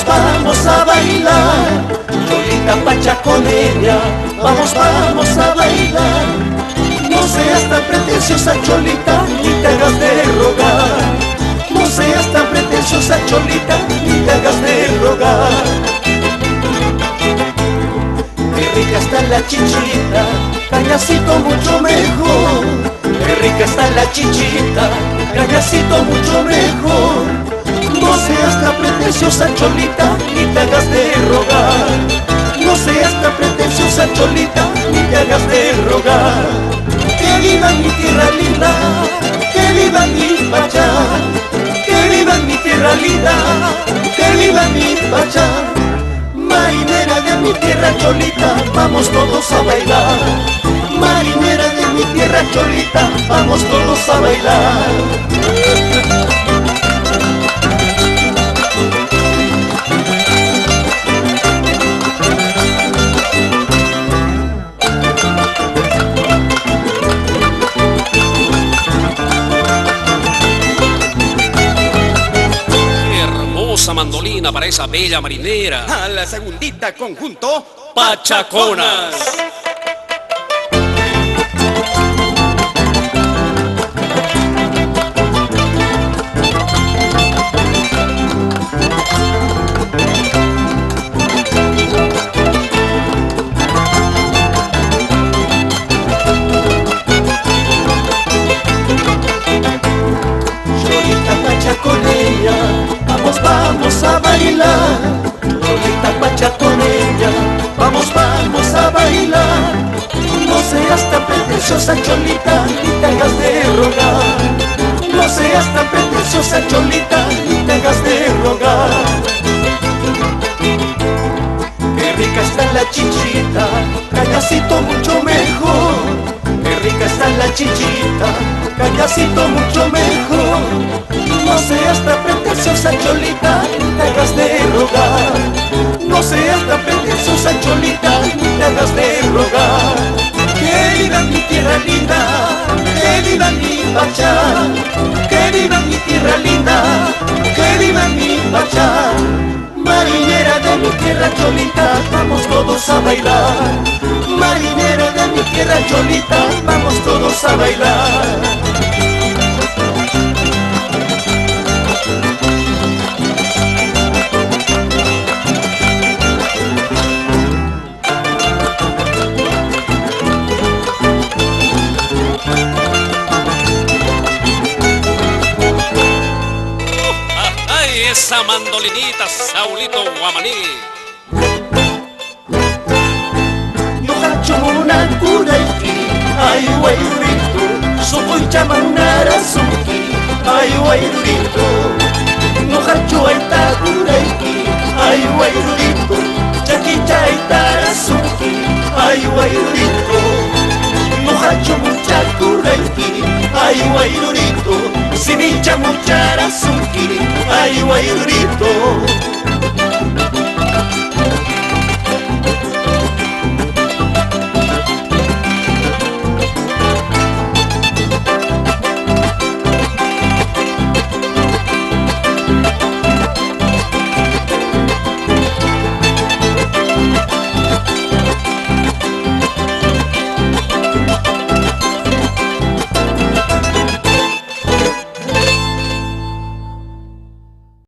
Vamos a bailar, Cholita pachaconeña, vamos a bailar. No seas tan pretenciosa, Cholita, ni te hagas de rogar. No seas tan pretenciosa, Cholita, ni te hagas de rogar. Qué rica está la chichita, cañacito mucho mejor. Qué rica está la chichita, cañacito mucho mejor. No seas tan pretenciosa, Cholita, ni te hagas de rogar. No seas tan pretenciosa, Cholita, ni te hagas de rogar. Que viva mi tierra linda, que viva mi Pachá. Que viva mi tierra linda, que viva mi Pachá. Marinera de mi tierra, Cholita, vamos todos a bailar. Marinera de mi tierra, Cholita, vamos todos a bailar. Mandolina para esa bella marinera. A la segundita conjunto Pachaconas. Cholita pachaconeña, vamos a bailar. Cholita pachaconeña, vamos a bailar. No seas tan pretenciosa, Cholita, ni te hagas de rogar. No seas tan pretenciosa, Cholita, ni te hagas de rogar. Qué rica está la chichita, cañacito mucho mejor. Qué rica está la chichita, cañacito mucho mejor. No seas tan pretenciosa, Cholita, ni te hagas de rogar. No seas tan pretenciosa, Cholita, ni te hagas de rogar. Que viva mi tierra linda, que viva mi Pachá. Que viva mi tierra linda, que viva mi Pachá. Marinera de mi tierra, Cholita, vamos todos a bailar. Marinera de mi tierra, Cholita, vamos todos a bailar. Esa mandolinita, Saulito Guamaní. No hacho una curaiki, ay guayrito, soy chamanara suki, ay guayrito. No hacho esta curaiki, ay guayrito, chaquicha itara suki, ay guayrito. No hacho mucha curaiki, ay guayrito, si nincha mucha suki, ay guayrito.